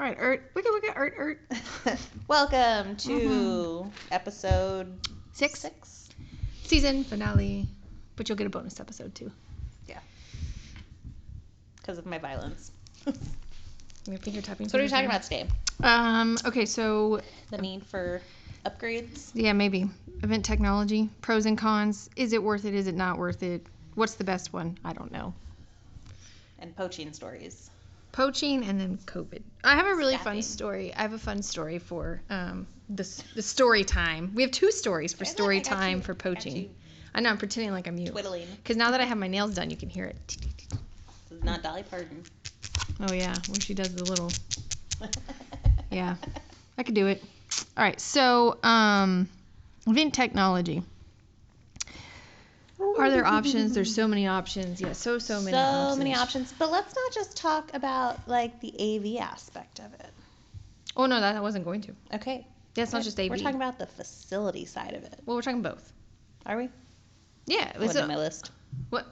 All right, we got Ert. Welcome to episode 6. Season finale, but you'll get a bonus episode too. Yeah. Because of my violence. Your finger tapping. So what are we talking about today? Okay, so the need for upgrades. Yeah, maybe event technology, pros and cons. Is it worth it? Is it not worth it? What's the best one? I don't know. And poaching stories. Poaching and then COVID. I have a really fun story. I have a fun story for the story time. We have 2 stories for story time for poaching. I know, I'm pretending like I'm you. Twiddling. Because now that I have my nails done, you can hear it. This is not Dolly Parton. Oh, yeah, when she does the little... Yeah, I could do it. All right, so event technology. Are there options? There's so many options. Yeah, so many options. So many options. But let's not just talk about, like, the AV aspect of it. Oh, no, that I wasn't going to. Okay. That's not just AV. We're talking about the facility side of it. Well, we're talking both. Are we? Yeah. What's on my list? What?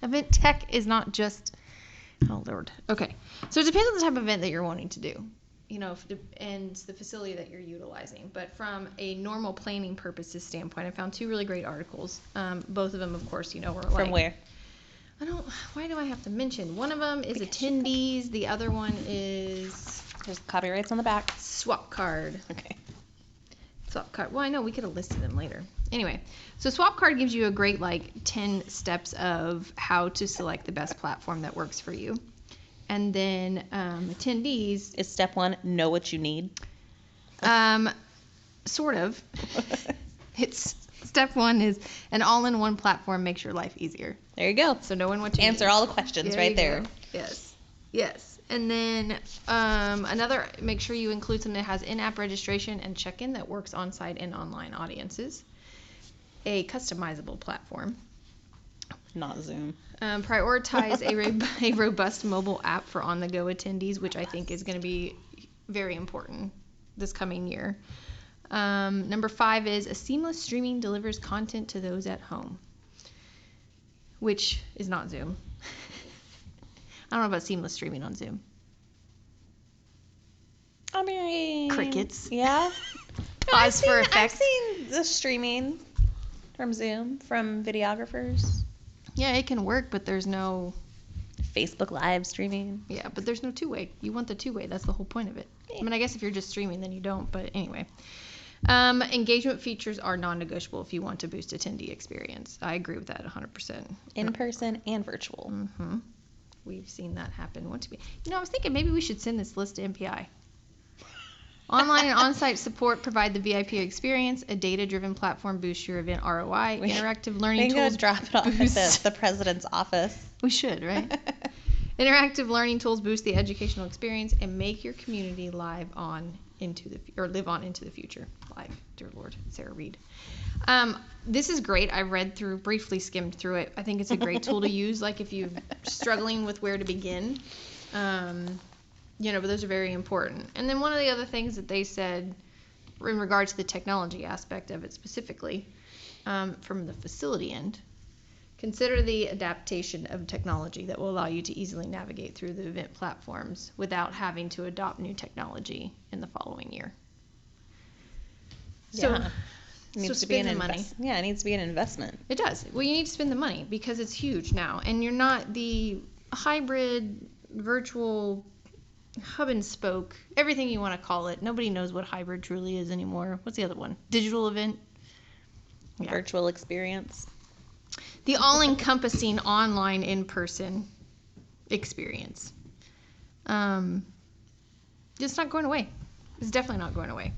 Event tech is not just... Oh, Lord. Okay. So it depends on the type of event that you're wanting to do. You know, and the facility that you're utilizing. But from a normal planning purposes standpoint, I found 2 really great articles. Both of them, of course, you know, were like... From where? Why do I have to mention? One of them is attendees. The other one is... There's copyrights on the back. Swap card. Okay. Swap card. Well, I know we could have listed them later. Anyway, so swap card gives you a great, 10 steps of how to select the best platform that works for you. And then attendees... Is step 1, know what you need? Sort of. It's step 1 is an all-in-one platform makes your life easier. There you go. So knowing what you need. Answer all the questions right there. Yes. And then make sure you include something that has in-app registration and check-in that works on-site and online audiences. A customizable platform. Not Zoom. Prioritize a robust mobile app for on-the-go attendees, which I think is going to be very important this coming year. Number 5 is a seamless streaming delivers content to those at home, which is not Zoom. I don't know about seamless streaming on Zoom. I mean... Crickets. Yeah. Pause for effect. I've seen the streaming from Zoom, from videographers. Yeah, it can work, but there's no... Facebook Live streaming. Yeah, but there's no two-way. You want the two-way. That's the whole point of it. Yeah. I mean, I guess if you're just streaming, then you don't, but anyway. Engagement features are non-negotiable if you want to boost attendee experience. I agree with that 100%. In person and virtual. Mm-hmm. We've seen that happen. I was thinking maybe we should send this list to MPI. Online and on-site support provide the VIP experience. A data-driven platform boosts your event ROI. Interactive learning tools. We drop it off at the president's office. We should, right? Interactive learning tools boost the educational experience and make your community live into the future. Live, dear Lord, Sarah Reed. This is great. I briefly skimmed through it. I think it's a great tool to use, like if you're struggling with where to begin. But those are very important. And then one of the other things that they said in regard to the technology aspect of it specifically, from the facility end, consider the adaptation of technology that will allow you to easily navigate through the event platforms without having to adopt new technology in the following year. Yeah. It needs to be the money. Yeah, it needs to be an investment. It does. Well, you need to spend the money because it's huge now. And you're not the hybrid, virtual, hub and spoke, everything you want to call it. Nobody knows what hybrid truly is anymore. What's the other one? Digital event? Yeah. Virtual experience. The all-encompassing online in-person experience. It's not going away. It's definitely not going away.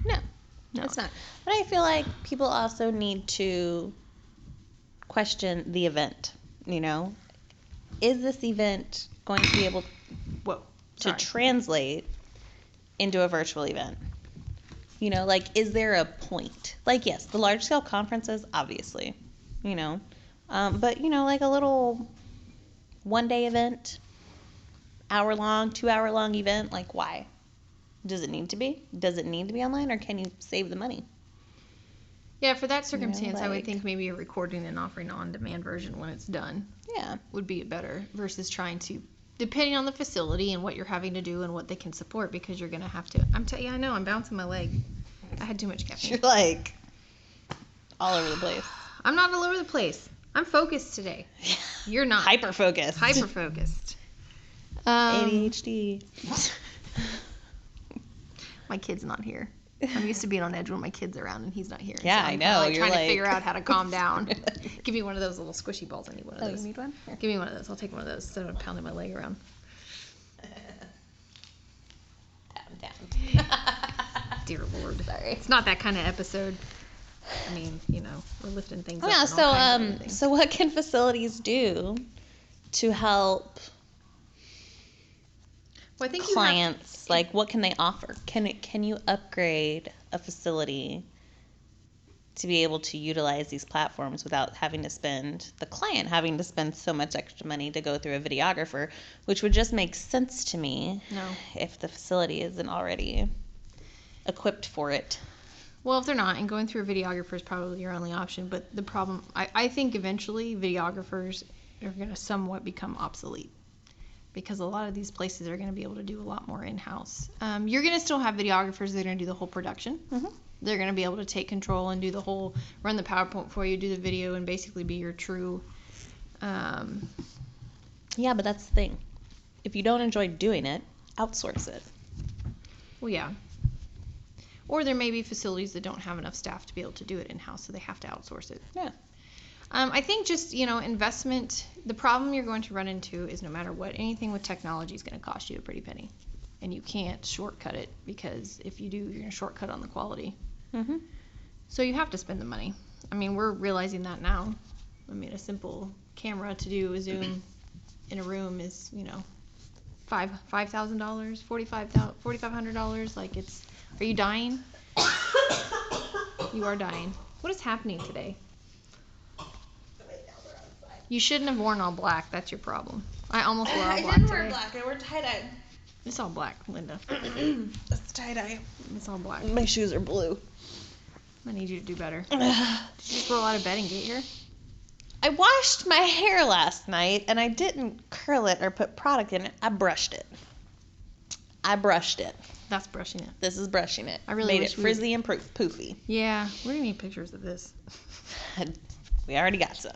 No, it's not. But I feel like people also need to question the event, Is this event going to be able to translate into a virtual event? Is there a point? Yes, the large-scale conferences, obviously, but, a little one-day event, hour-long, 2-hour-long event, why? Does it need to be? Does it need to be online, or can you save the money? Yeah, for that circumstance, I would think maybe a recording and offering an on-demand version when it's done. Yeah. Would be better versus trying to depending on the facility and what you're having to do and what they can support, because you're going to have to. I know, I'm bouncing my leg. I had too much caffeine. You're like all over the place. I'm not all over the place. I'm focused today. You're not. Hyper focused. Hyper focused. ADHD. My kid's not here. I'm used to being on edge when my kid's around and he's not here. Yeah, so I know. Like You're trying like... to figure out how to calm down. Give me one of those little squishy balls. I need one of those. Oh, you need one? Here. Give me one of those. I'll take one of those instead of pounding my leg around. Down. Dear Lord. Sorry. It's not that kind of episode. I mean, we're lifting things up. Yeah, so what can facilities do to help well, I think clients? Like, what can they offer? Can you upgrade a facility to be able to utilize these platforms without the client having to spend so much extra money to go through a videographer, which would just make sense to me if the facility isn't already equipped for it. Well, if they're not, and going through a videographer is probably your only option, but the problem, I think eventually videographers are going to somewhat become obsolete, because a lot of these places are going to be able to do a lot more in-house. You're going to still have videographers that are going to do the whole production. Mm-hmm. They're going to be able to take control and do the whole, run the PowerPoint for you, do the video, and basically be your true... Yeah, but that's the thing. If you don't enjoy doing it, outsource it. Well, yeah. Or there may be facilities that don't have enough staff to be able to do it in-house, so they have to outsource it. Yeah. I think just, investment, the problem you're going to run into is no matter what, anything with technology is going to cost you a pretty penny. And you can't shortcut it, because if you do, you're going to shortcut on the quality. Mm-hmm. So you have to spend the money. I mean, we're realizing that now. I mean, a simple camera to do a Zoom in a room is, $5,000, $4,500. Like, are you dying? You are dying. What is happening today? You shouldn't have worn all black. That's your problem. I almost wore all black today. I didn't wear black. I wore tie-dye. It's all black, Linda. It's tie-dye. It's all black. My shoes are blue. I need you to do better. Did you just roll out of bed and get here? I washed my hair last night, and I didn't curl it or put product in it. I brushed it. That's brushing it. This is brushing it. I really made it frizzy and poofy. Yeah, we're gonna need pictures of this. We already got some.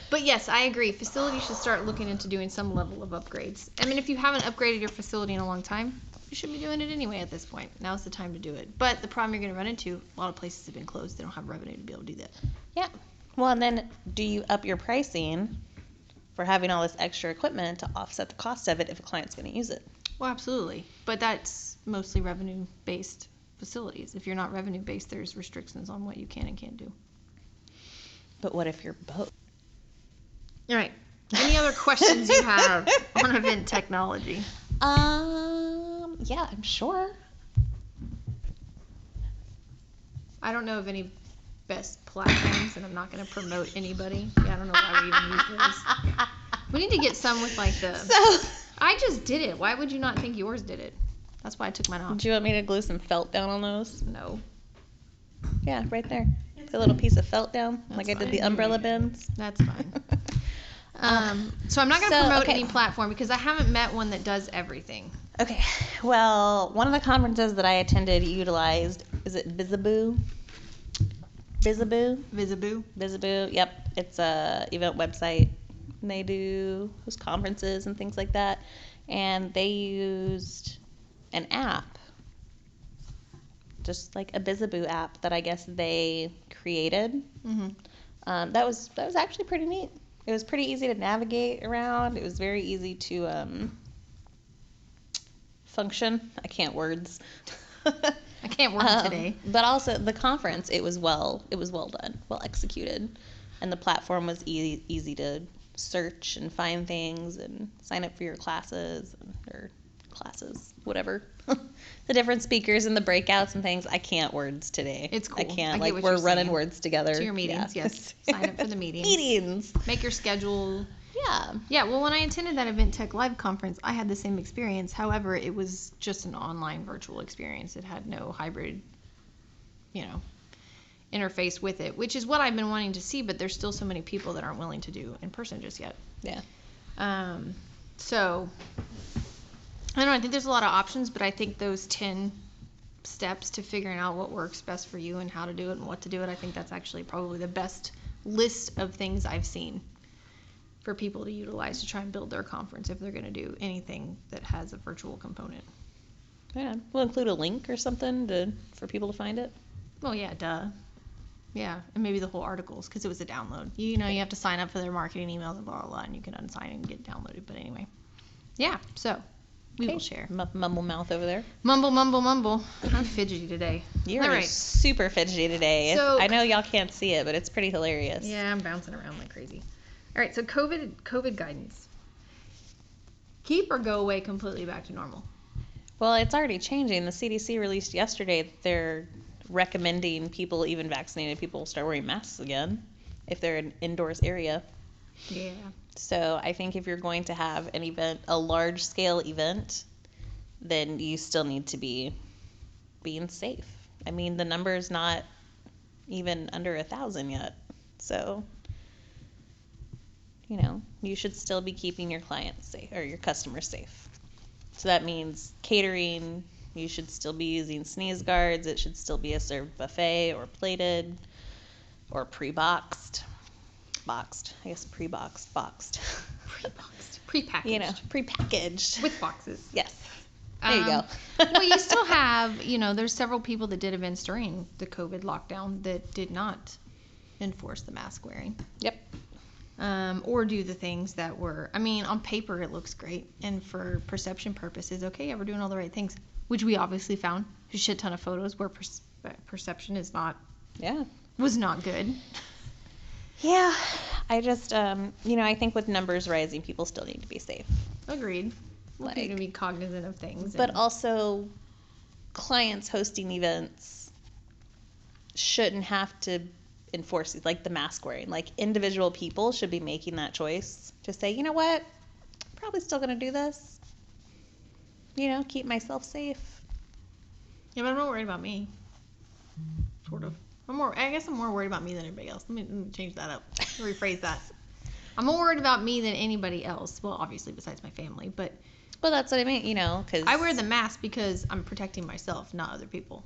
But yes, I agree. Facilities should start looking into doing some level of upgrades. I mean, if you haven't upgraded your facility in a long time, you should be doing it anyway at this point. Now's the time to do it. But the problem you're going to run into, a lot of places have been closed. They don't have revenue to be able to do that. Yeah. Well, and then do you up your pricing for having all this extra equipment to offset the cost of it if a client's going to use it? Well, absolutely. But that's mostly revenue-based facilities. If you're not revenue-based, there's restrictions on what you can and can't do. But what if you're both? All right. Any other questions you have on event technology? Yeah, I'm sure. I don't know of any best platforms, and I'm not going to promote anybody. Yeah, I don't know why we even use those. We need to get some with like the... So... I just did it. Why would you not think yours did it? That's why I took mine off. Do you want me to glue some felt down on those? No. Yeah, right there. Put a little piece of felt down, That's like I did fine. the umbrella bins. That's fine. So I'm not going to promote any platform because I haven't met one that does everything. Okay. Well, one of the conferences that I attended utilized, is it Bizaboo? Bizaboo, yep. It's a event website. And they do host conferences and things like that. And they used an app, just like a Bizaboo app that I guess they created. Mm-hmm. That was actually pretty neat. It was pretty easy to navigate around. It was very easy to function. I can't words. I can't work today. But also the conference, it was well done, well executed, and the platform was easy to search and find things and sign up for your classes or classes, whatever. The different speakers and the breakouts and things. I can't words today. It's cool. I can't. Like, we're running words together. To your meetings, yes. Sign up for the meetings. Meetings. Make your schedule. Yeah. Yeah, well, when I attended that Event Tech Live conference, I had the same experience. However, it was just an online virtual experience. It had no hybrid, interface with it, which is what I've been wanting to see, but there's still so many people that aren't willing to do in person just yet. Yeah. So, I don't know, I think there's a lot of options, but I think those 10 steps to figuring out what works best for you and how to do it and what to do it, I think that's actually probably the best list of things I've seen for people to utilize to try and build their conference if they're going to do anything that has a virtual component. Yeah, we'll include a link or something for people to find it. Well, yeah, duh. Yeah, and maybe the whole articles, because it was a download. You have to sign up for their marketing emails and blah, blah, blah, and you can unsign it and get it downloaded. But anyway, yeah, so we will share. Mumble mouth over there. Mumble, mumble, mumble. I'm fidgety today. You're super fidgety today. So, I know y'all can't see it, but it's pretty hilarious. Yeah, I'm bouncing around like crazy. All right, so COVID guidance. Keep or go away completely back to normal? Well, it's already changing. The CDC released yesterday that they're recommending people, even vaccinated people, start wearing masks again if they're in an indoors area. Yeah. So I think if you're going to have an event, a large scale event, then you still need to be being safe. I mean, the number's not even under 1,000 yet. So, you should still be keeping your clients safe or your customers safe. So that means catering, you should still be using sneeze guards. It should still be a served buffet or plated or pre-boxed. Boxed. I guess pre-boxed. Boxed. Pre-boxed. Pre-packaged. Pre-packaged. With boxes. Yes. There you go. Well, you still have, there's several people that did events during the COVID lockdown that did not enforce the mask wearing. Yep. Or do the things that were, on paper it looks great, and for perception purposes, okay, yeah, we're doing all the right things, which we obviously found a shit ton of photos where perception was not good. Yeah, I just, I think with numbers rising, people still need to be safe. Agreed. We need to be cognizant of things. But also, clients hosting events shouldn't have to enforce like the mask wearing. Like, individual people should be making that choice to say, you know what, probably still going to do this. Keep myself safe. Yeah, but I'm not worried about me. Sort of. I guess I'm more worried about me than anybody else. Let me change that up. Rephrase that. I'm more worried about me than anybody else. Well, obviously besides my family, but. Well, that's what I mean, because. I wear the mask because I'm protecting myself, not other people.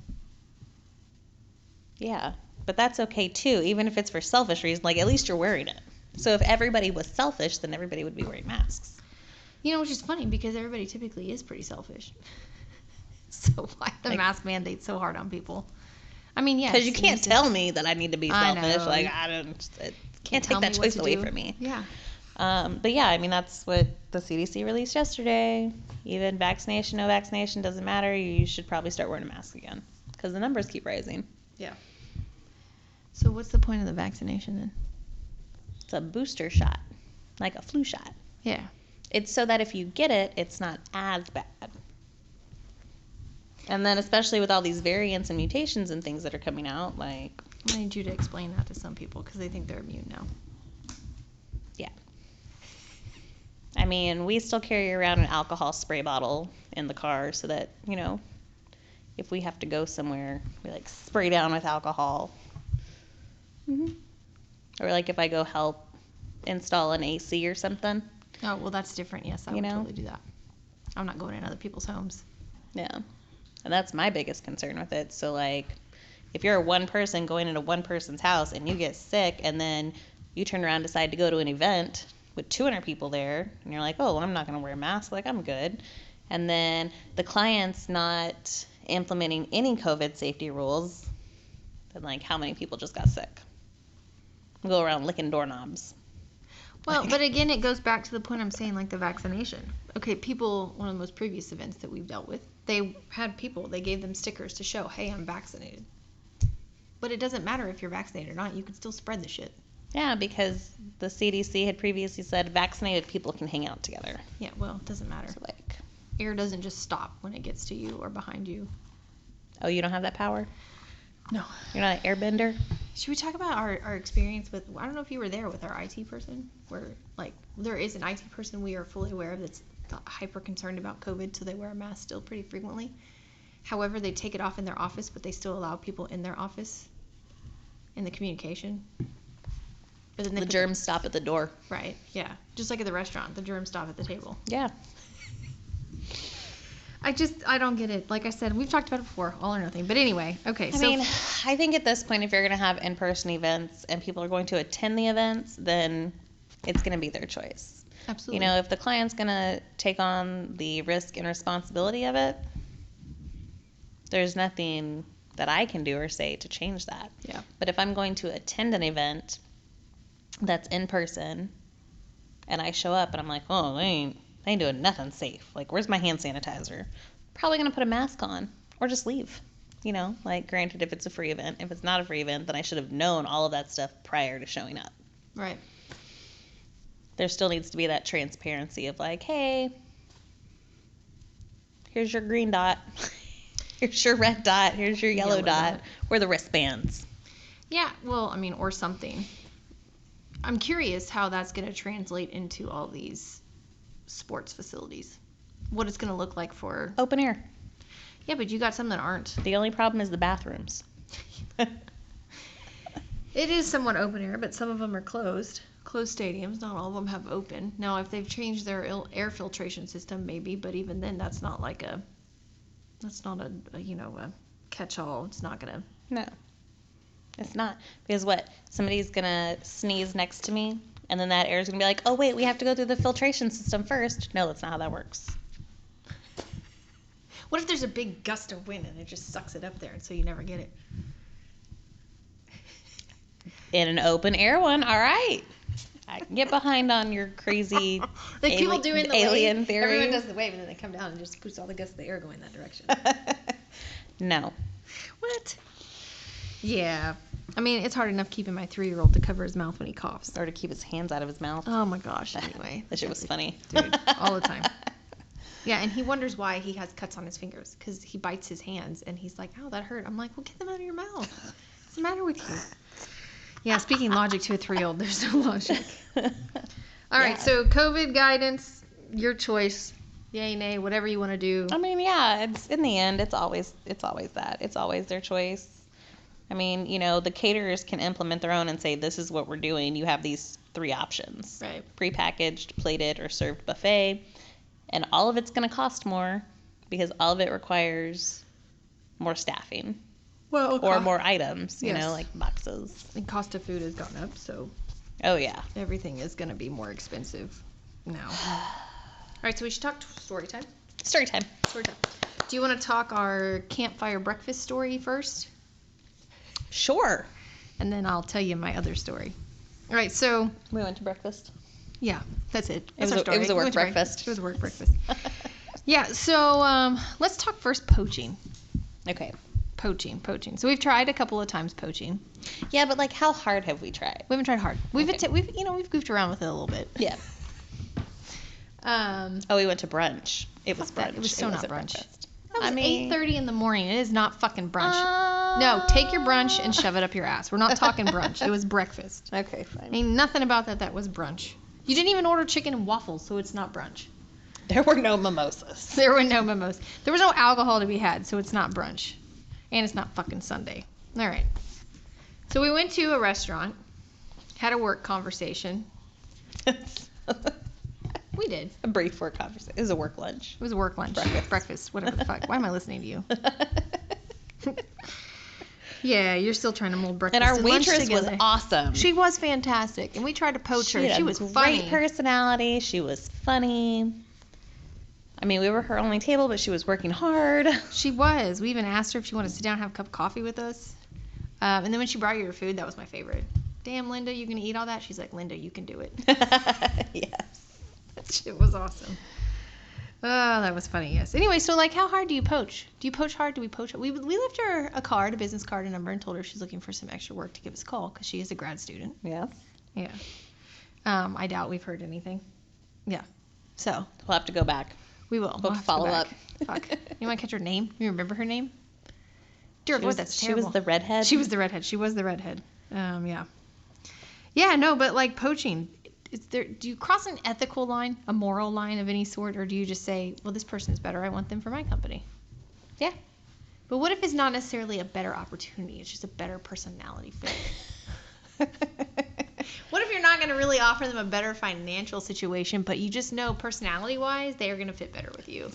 Yeah, but that's okay too, even if it's for selfish reasons. Like, at least you're wearing it. So if everybody was selfish, then everybody would be wearing masks. Which is funny because everybody typically is pretty selfish. So why the mask mandate so hard on people? Yes. Because you can't tell me that I need to be selfish. Like, can't take that choice away from me. Yeah. But yeah, that's what the CDC released yesterday. Even vaccination, no vaccination, doesn't matter. You should probably start wearing a mask again because the numbers keep rising. Yeah. So what's the point of the vaccination then? It's a booster shot, like a flu shot. Yeah. It's so that if you get it, it's not as bad. And then especially with all these variants and mutations and things that are coming out, like... I need you to explain that to some people because they think they're immune now. Yeah. We still carry around an alcohol spray bottle in the car so that, if we have to go somewhere, we spray down with alcohol. Mm-hmm. Or if I go help install an AC or something. Oh, well, that's different. Yes, I would totally do that. I'm not going in other people's homes. Yeah. And that's my biggest concern with it. So, if you're one person going into one person's house and you get sick and then you turn around and decide to go to an event with 200 people there and you're like, oh, well, I'm not going to wear a mask. I'm good. And then the client's not implementing any COVID safety rules, then, how many people just got sick? Go around licking doorknobs. Well, but again, it goes back to the point I'm saying, the vaccination. Okay, people, one of the most previous events that we've dealt with, they gave them stickers to show, hey, I'm vaccinated. But it doesn't matter if you're vaccinated or not, you can still spread the shit. Yeah, because the CDC had previously said vaccinated people can hang out together. Yeah, well, it doesn't matter. So, air doesn't just stop when it gets to you or behind you. Oh, you don't have that power? No. You're not an airbender? Should we talk about our experience with, I don't know if you were there with our IT person, where, there is an IT person we are fully aware of that's hyper concerned about COVID, so they wear a mask still pretty frequently. However, they take it off in their office, but they still allow people in their office in the communication. But then The germs stop at the door. Right, yeah. Just like at the restaurant, the germs stop at the table. Yeah. I don't get it. Like I said, we've talked about it before, all or nothing. But anyway, okay. I mean, I think at this point, if you're going to have in-person events and people are going to attend the events, then it's going to be their choice. Absolutely. You know, if the client's going to take on the risk and responsibility of it, there's nothing that I can do or say to change that. Yeah. But if I'm going to attend an event that's in person and I show up and I'm like, oh, they ain't doing nothing safe. Like, where's my hand sanitizer? Probably going to put a mask on or just leave. You know, like, granted, if it's a free event. If it's not a free event, then I should have known all of that stuff prior to showing up. Right. There still needs to be that transparency of like, hey, here's your green dot. Here's your red dot. Here's your yellow dot. Or the wristbands. Yeah, well, I mean, or something. I'm curious how that's going to translate into all these sports facilities. What it's going to look like for... Open air. Yeah, but you got some that aren't. The only problem is the bathrooms. It is somewhat open air, but some of them are closed. Closed stadiums. Not all of them have open. Now, if they've changed their air filtration system, maybe. But even then, that's not like a... That's not a catch-all. It's not going to... No. It's not. Because what? Somebody's going to sneeze next to me, and then that air is going to be like, oh, wait, we have to go through the filtration system first. No, that's not how that works. What if there's a big gust of wind and it just sucks it up there, and so you never get it? In an open air one, all right. I can get behind on your crazy like people doing the alien wave. theory. Everyone does the wave, and then they come down and just puts all the gusts of the air going that direction. No. What? Yeah. I mean, it's hard enough keeping my 3-year-old to cover his mouth when he coughs. Or to keep his hands out of his mouth. Oh, my gosh. Anyway. That shit was funny. Dude, all the time. Yeah, and he wonders why he has cuts on his fingers, because he bites his hands, and he's like, oh, that hurt. I'm like, well, get them out of your mouth. What's the matter with you? Yeah, speaking logic to a 3-year-old, there's no logic. All right, so COVID guidance, your choice. Yay, nay, whatever you want to do. I mean, yeah, it's in the end, it's always that. It's always their choice. I mean, you know, the caterers can implement their own and say, this is what we're doing. You have these 3 options. Right. Prepackaged, plated, or served buffet. And all of it's going to cost more because all of it requires more staffing. Well, or more items, you yes. know, like boxes. And cost of food has gone up, so oh yeah, everything is going to be more expensive now. All right, so we should talk story time. Story time. Story time. Do you want to talk our campfire breakfast story first? Sure. And then I'll tell you my other story. All right, so we went to breakfast. Yeah, that's it. That's it was a work breakfast. It was a work breakfast. Yeah, so let's talk first poaching. Okay. Poaching. So we've tried a couple of times poaching. Yeah, but like, how hard have we tried? We haven't tried hard. We've goofed around with it a little bit. Yeah. We went to brunch. It was brunch. It was so not brunch. Breakfast. That was 8:30 in the morning. It is not fucking brunch. No, take your brunch and shove it up your ass. We're not talking brunch. It was breakfast. Okay, fine. Ain't nothing about that was brunch. You didn't even order chicken and waffles, so it's not brunch. There were no mimosas. There were no mimosas. There was no alcohol to be had, so it's not brunch. And it's not fucking Sunday. All right. So we went to a restaurant, had a work conversation. We did. A brief work conversation. It was a work lunch. It was a work lunch. Breakfast. Whatever the fuck. Why am I listening to you? Yeah, you're still trying to mold breakfast. And our waitress was awesome. She was fantastic. And we tried to poach her. She was funny. Great personality. She was funny. I mean, we were her only table, but she was working hard. She was. We even asked her if she wanted to sit down and have a cup of coffee with us. And then when she brought you your food, that was my favorite. Damn, Linda, you gonna eat all that? She's like, Linda, you can do it. Yes. That shit was awesome. Oh, that was funny, yes. Anyway, so, like, how hard do you poach? Do you poach hard? Do we poach hard? We left her a card, a business card, a number, and told her if she's looking for some extra work to give us a call, because she is a grad student. Yes. Yeah. I doubt we've heard anything. Yeah. So. We'll have to go back. We will. We'll follow up. Fuck. You want to catch her name? You remember her name? Dear Lord, that's terrible. She was the redhead? She was the redhead. Yeah. Yeah, no, but, like, poaching... do you cross an ethical line, a moral line of any sort, or do you just say, well, this person is better, I want them for my company? Yeah. But what if it's not necessarily a better opportunity, it's just a better personality fit? What if you're going to really offer them a better financial situation, but you just know personality-wise, they are going to fit better with you.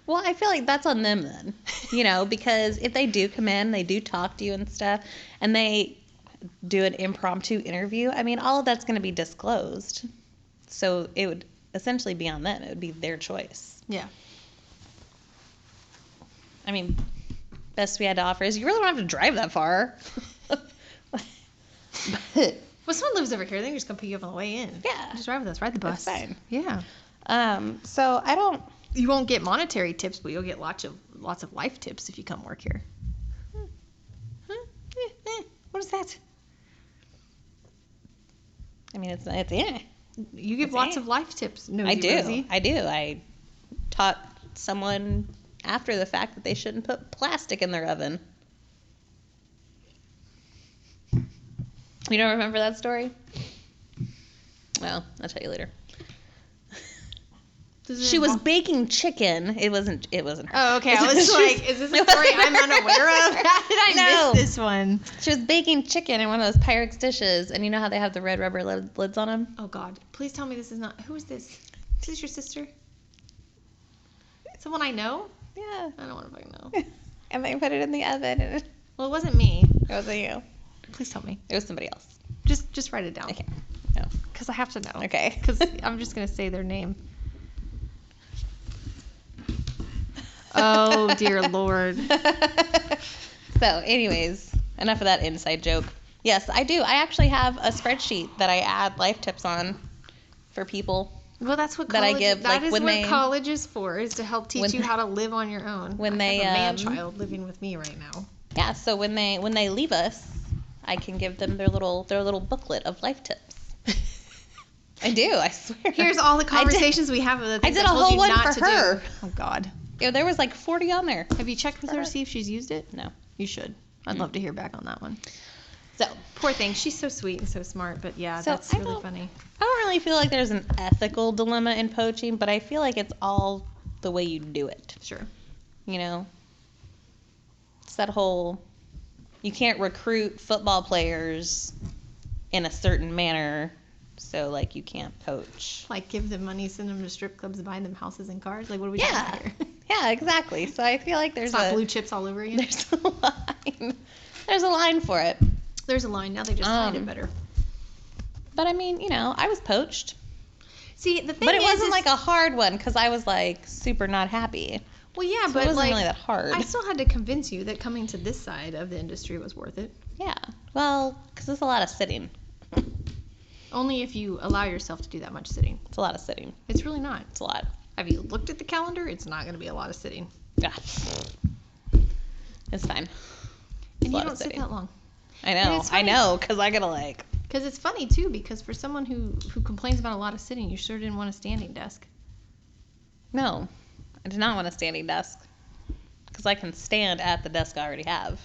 Well, I feel like that's on them then, because if they do come in, they do talk to you and stuff, and they do an impromptu interview, I mean, all of that's going to be disclosed. So it would essentially be on them. It would be their choice. Yeah. I mean, best we had to offer is you really don't have to drive that far. But, well, someone lives over here. They can just come pick you up on the way in. Yeah. Just drive with us. Ride the bus. That's fine. Yeah. So I don't... You won't get monetary tips, but you'll get lots of life tips if you come work here. What is that? I mean, it's You give lots of life tips. Nosy I do. Rosie. I do. I taught someone after the fact that they shouldn't put plastic in their oven. You don't remember that story? Well, I'll tell you later. She was baking chicken. It wasn't her. Oh, okay. I was like, is this a story I'm unaware of? How did I miss this one? She was baking chicken in one of those Pyrex dishes, and you know how they have the red rubber lids on them? Oh, God. Please tell me this is not... Who is this? Is this your sister? Someone I know? Yeah. I don't want to fucking know. And they put it in the oven. Well, it wasn't me. It wasn't you. Please tell me. It was somebody else. Just write it down. Okay. No. Because I have to know. Okay. Because I'm just going to say their name. Oh, dear Lord. So, anyways, enough of that inside joke. Yes, I do. I actually have a spreadsheet that I add life tips on for people. Well, that's what that college, I give. that Like is when what they, college is for, is to help teach you how to live on your own. When I they have a man-child living with me right now. Yeah, so when they leave us, I can give them their little booklet of life tips. I do, I swear. Here's all the conversations we have. Of the I did a whole one for her. Oh, God. Yeah, there was like 40 on there. Have you checked with her to see if she's used it? No. You should. I'd love to hear back on that one. So, poor thing. She's so sweet and so smart, but yeah, so that's really funny. I don't really feel like there's an ethical dilemma in poaching, but I feel like it's all the way you do it. Sure. It's that whole, you can't recruit football players in a certain manner, so like you can't poach. Like give them money, send them to strip clubs, buy them houses and cars. Like what are we doing here? Yeah, exactly. So I feel like there's it's not blue chips all over again. There's a line. There's a line for it. There's a line. Now they just hide it better. But I mean, I was poached. See, the thing but it wasn't like a hard one because I was like super not happy. Well, yeah, so but it wasn't like really that hard. I still had to convince you that coming to this side of the industry was worth it. Yeah. Well, because it's a lot of sitting. Only if you allow yourself to do that much sitting. It's a lot of sitting. It's really not. It's a lot. Have you looked at the calendar? It's not going to be a lot of sitting. Yeah. It's fine. And you don't sit that long. I know, because I gotta like. Because it's funny too, because for someone who complains about a lot of sitting, you sure didn't want a standing desk. No, I did not want a standing desk. Because I can stand at the desk I already have.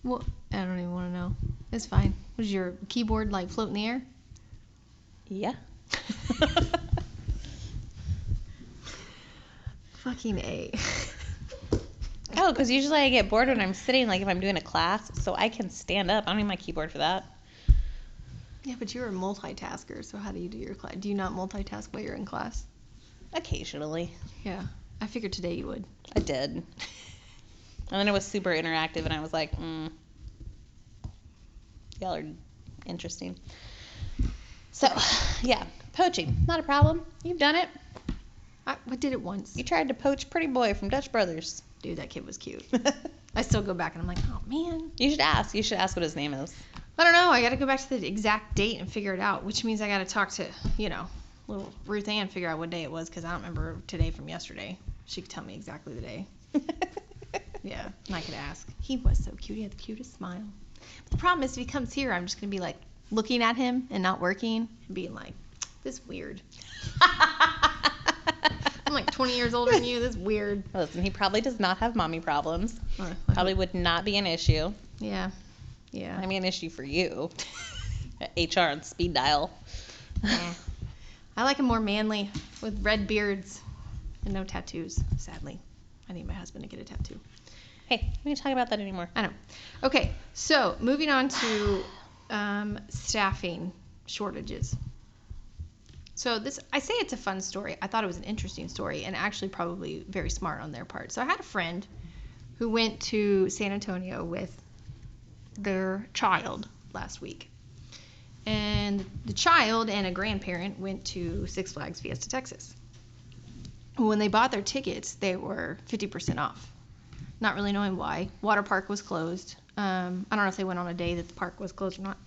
Well, I don't even want to know. It's fine. Was your keyboard like float in the air? Yeah. Fucking A. Oh, because usually I get bored when I'm sitting, like if I'm doing a class, so I can stand up. I don't need my keyboard for that. Yeah, but you're a multitasker, so how do you do your class? Do you not multitask while you're in class? Occasionally. Yeah. I figured today you would. I did. And then it was super interactive, and I was like, y'all are interesting. So, yeah, poaching, not a problem. You've done it. I did it once. You tried to poach Pretty Boy from Dutch Brothers. Dude, that kid was cute. I still go back and I'm like, oh man. You should ask. You should ask what his name is. I don't know. I got to go back to the exact date and figure it out, which means I got to talk to, little Ruth Ann, figure out what day it was, because I don't remember today from yesterday. She could tell me exactly the day. Yeah, and I could ask. He was so cute. He had the cutest smile. But the problem is if he comes here, I'm just going to be like looking at him and not working and being like, this is weird. I'm like 20 years older than you. This is weird. Listen, he probably does not have mommy problems. Probably would not be an issue. Yeah. Yeah. I mean, an issue for you. HR on speed dial. Yeah. I like him more manly with red beards and no tattoos, sadly. I need my husband to get a tattoo. Hey, we don't talk about that anymore. I know. Okay, so moving on to staffing shortages. So I say it's a fun story. I thought it was an interesting story and actually probably very smart on their part. So I had a friend who went to San Antonio with their child last week. And the child and a grandparent went to Six Flags Fiesta, Texas. When they bought their tickets, they were 50% off. Not really knowing why. Water park was closed. I don't know if they went on a day that the park was closed or not.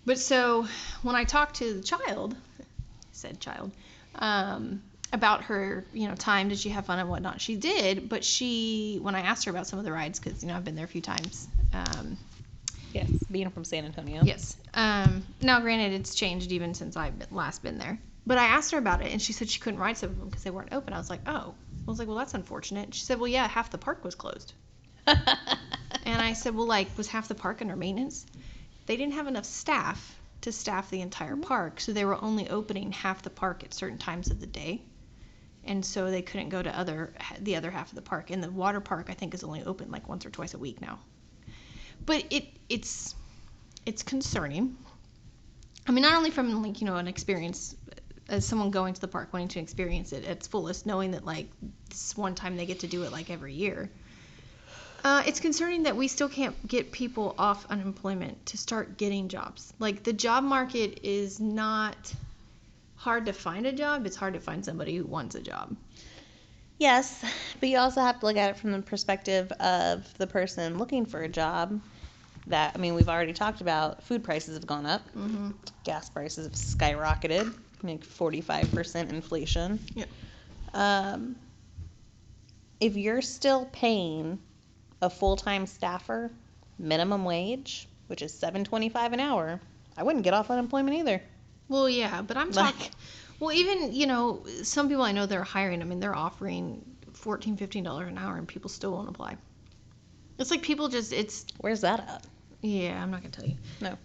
But so when I talked to the child, about her, time, did she have fun and whatnot? She did, but when I asked her about some of the rides, because, I've been there a few times. Yes, being from San Antonio. Yes. Now, granted, it's changed even since I've last been there. But I asked her about it, and she said she couldn't ride some of them because they weren't open. I was like, oh. I was like, well, that's unfortunate. She said, well, yeah, half the park was closed. And I said, well, was half the park under maintenance? They didn't have enough staff to staff the entire park, so they were only opening half the park at certain times of the day. And so they couldn't go to the other half of the park. And the water park, I think, is only open like once or twice a week now. But it's concerning. I mean, not only from an experience as someone going to the park wanting to experience it at its fullest, knowing that this one time they get to do it every year. It's concerning that we still can't get people off unemployment to start getting jobs. The job market is not hard to find a job. It's hard to find somebody who wants a job. Yes, but you also have to look at it from the perspective of the person looking for a job. We've already talked about food prices have gone up. Mm-hmm. Gas prices have skyrocketed, 45% inflation. Yeah. If you're still paying a full-time staffer minimum wage, which is $7.25 an hour, I wouldn't get off unemployment either. Well, yeah, but I'm talking. Well, even some people I know they're hiring. They're offering $14, $15 an hour, and people still won't apply. It's people just Where's that at? Yeah, I'm not gonna tell you. No.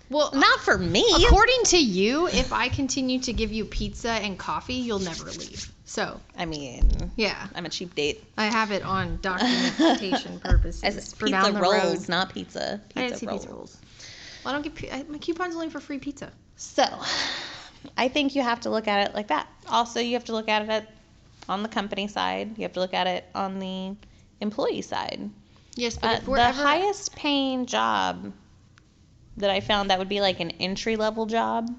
Well, not for me. According to you, if I continue to give you pizza and coffee, you'll never leave. So. Yeah. I'm a cheap date. I have it on documentation purposes for pizza down the rolls, road. Not pizza. I didn't see pizza rolls. Well, I don't get my coupon's only for free pizza. So, I think you have to look at it like that. Also, you have to look at it on the company side. You have to look at it on the employee side. Yes, but if we're the highest paying job that I found that would be an entry-level job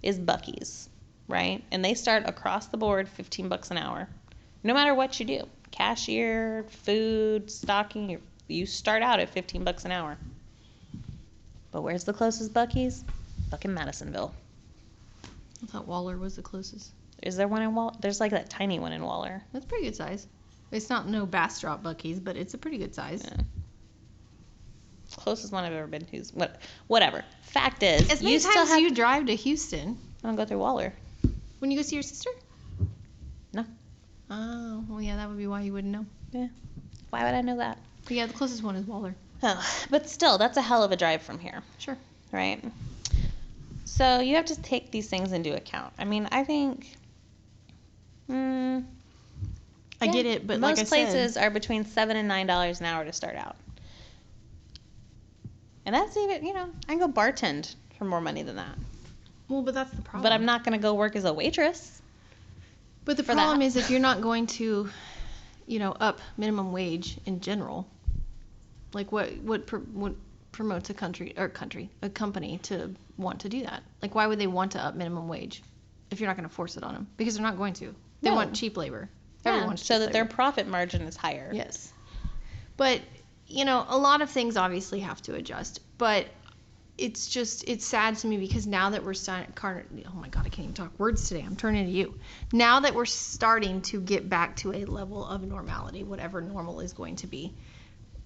is Buc-ee's, right? And they start across the board $15 an hour. No matter what you do. Cashier, food, stocking, you start out at $15 an hour. But where's the closest Buc-ee's? Fucking Madisonville. I thought Waller was the closest. Is there one in Waller? There's that tiny one in Waller. That's pretty good size. It's not no Bastrop Buc-ee's, but it's a pretty good size. Yeah. Closest one I've ever been to is whatever. Fact is, as many times as you drive to Houston, I don't go through Waller. When you go see your sister? No. Oh, well, yeah, that would be why you wouldn't know. Yeah. Why would I know that? But yeah, the closest one is Waller. Oh, but still, that's a hell of a drive from here. Sure. Right? So you have to take these things into account. I think... I get it, but most places are between $7 and $9 an hour to start out. And that's even, I can go bartend for more money than that. Well, but that's the problem. But I'm not going to go work as a waitress. But the problem is if you're not going to, up minimum wage in general, what promotes a company to want to do that? Why would they want to up minimum wage if you're not going to force it on them? Because they're not going to. They want cheap labor. Yeah, so that their profit margin is higher. Yes. But, a lot of things obviously have to adjust. But it's sad to me because now that we're starting, oh my God, I can't even talk words today. I'm turning to you. Now that we're starting to get back to a level of normality, whatever normal is going to be,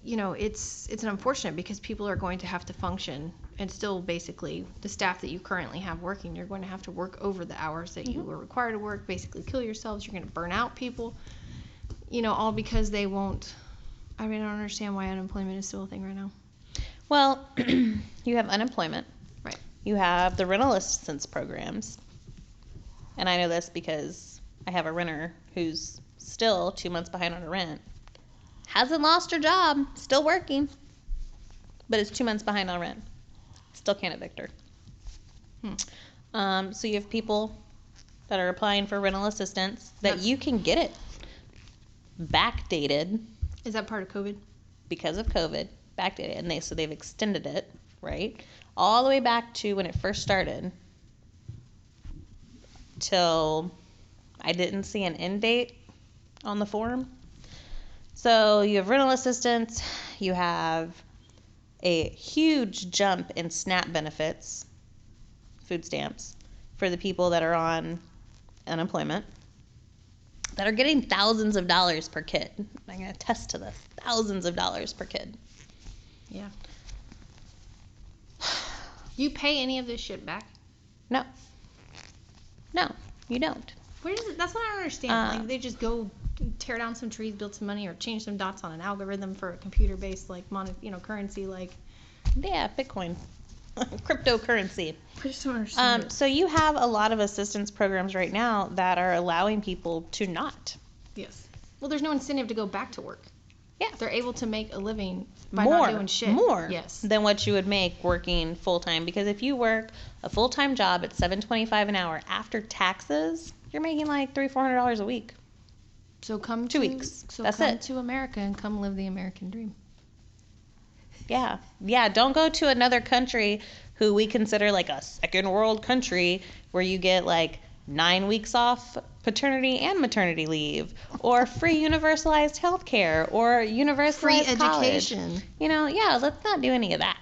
it's unfortunate because people are going to have to function and still basically the staff that you currently have working, you're going to have to work over the hours that you were required to work, basically kill yourselves. You're going to burn out people, all because they won't. I don't understand why unemployment is still a thing right now. Well, you have unemployment. Right. You have the rental assistance programs. And I know this because I have a renter who's still 2 months behind on her rent. hasn't lost her job, still working, but is 2 months behind on rent. Still can't evict her. So you have people that are applying for rental assistance that you can get it backdated. Is that part of COVID? Because of COVID, backdated, and they've extended it, right, all the way back to when it first started till I didn't see an end date on the form. So you have rental assistance, you have a huge jump in SNAP benefits, food stamps, for the people that are on unemployment, that are getting thousands of dollars per kid. I'm going to attest to this. Thousands of dollars per kid. Yeah. You pay any of this shit back? No. No, you don't. Where does it? That's what I don't understand. Like, they just go tear down some trees, build some money, or change some dots on an algorithm for a computer-based, like, currency, like... Yeah, Bitcoin. Cryptocurrency. I just don't understand it. So you have a lot of assistance programs right now that are allowing people to not. Yes. Well, there's no incentive to go back to work. Yeah. They're able to make a living by not doing shit. More yes. than what you would make working full-time. Because if you work a full-time job at $7.25 an hour after taxes, you're making like $300-400 a week. So come 2 weeks. So That's come it. to America and come live the American dream. Yeah. Yeah, don't go to another country who we consider like a second world country where you get like 9 weeks off paternity and maternity leave, or free universalized health care, or universalized free college. education. Yeah, let's not do any of that.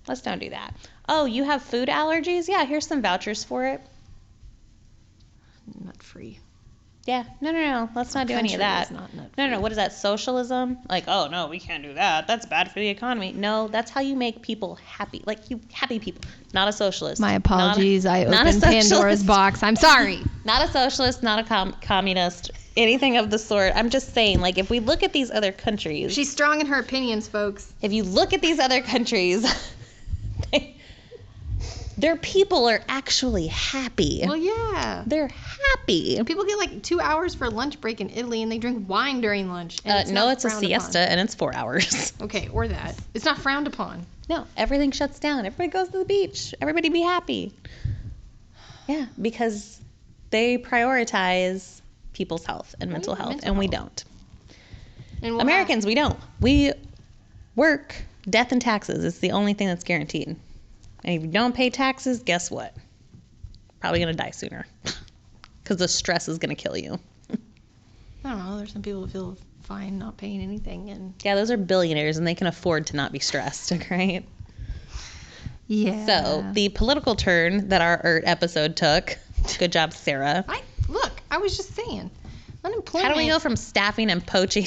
Let's don't do that. Oh, you have food allergies? Yeah, here's some vouchers for it. Nut free. Yeah, no. Let's not do any of that. No. What is that? Socialism? Like, oh no, we can't do that. That's bad for the economy. No, that's how you make people happy. Like, you happy people. Not a socialist. My apologies. I opened Pandora's box. I'm sorry. Not a socialist. Not a communist. Anything of the sort. I'm just saying, like, if we look at these other countries. She's strong in her opinions, folks. If you look at these other countries, their people are actually happy. Well, yeah. They're happy. People get like 2 hours for lunch break in Italy, and they drink wine during lunch. No, it's a siesta, and it's 4 hours. Okay, or that. It's not frowned upon. No, everything shuts down. Everybody goes to the beach. Everybody be happy. Yeah, because they prioritize people's health and mental health, and we don't. And Americans, we don't. We work, death, and taxes. It's the only thing that's guaranteed. And if you don't pay taxes, guess what? Probably going to die sooner. Because the stress is going to kill you. I don't know. There's some people who feel fine not paying anything. And yeah, those are billionaires, and they can afford to not be stressed, right? Yeah. So, the political turn that our episode took, good job, Sarah. I was just saying. Unemployment. How do we go from staffing and poaching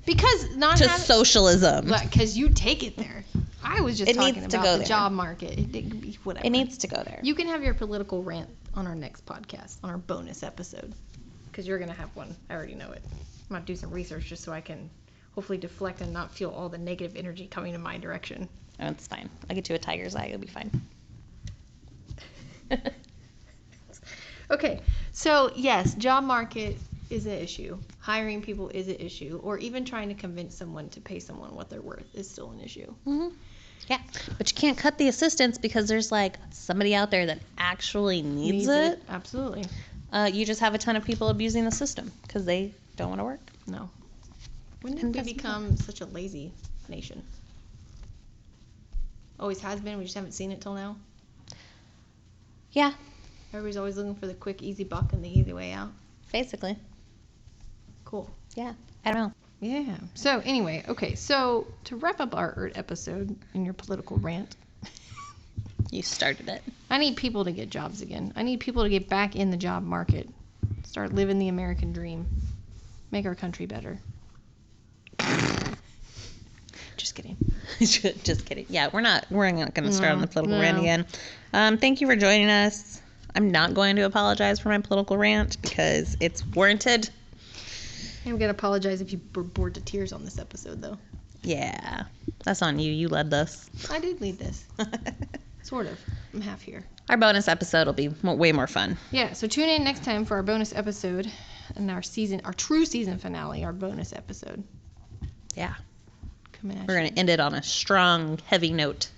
to socialism? Because you take it there. I was just talking about the job market. Whatever. It needs to go there. You can have your political rant on our next podcast, on our bonus episode. Because you're going to have one. I already know it. I'm going to do some research just so I can hopefully deflect and not feel all the negative energy coming in my direction. Oh, it's fine. I'll get you a tiger's eye. It'll be fine. Okay. So, yes, job market is an issue. Hiring people is an issue. Or even trying to convince someone to pay someone what they're worth is still an issue. Mm-hmm. Yeah, but you can't cut the assistance because there's like somebody out there that actually needs it. Absolutely. You just have a ton of people abusing the system because they don't want to work. No. When did we become such a lazy nation? Always has been. We just haven't seen it till now. Yeah. Everybody's always looking for the quick, easy buck and the easy way out. Basically. Cool. Yeah. I don't know. Yeah. So anyway, okay. So to wrap up our episode in your political rant. You started it. I need people to get jobs again. I need people to get back in the job market. Start living the American dream. Make our country better. Just kidding. Just kidding. Yeah, we're not going to start on the political rant again. Thank you for joining us. I'm not going to apologize for my political rant because it's warranted. I'm going to apologize if you were bored to tears on this episode, though. Yeah. That's on you. You led this. I did lead this. Sort of. I'm half here. Our bonus episode will be way more fun. Yeah, so tune in next time for our bonus episode and our true season finale, our bonus episode. Yeah. Coming at We're going to end it on a strong, heavy note.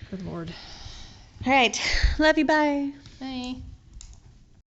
Good Lord. All right. Love you. Bye. Bye.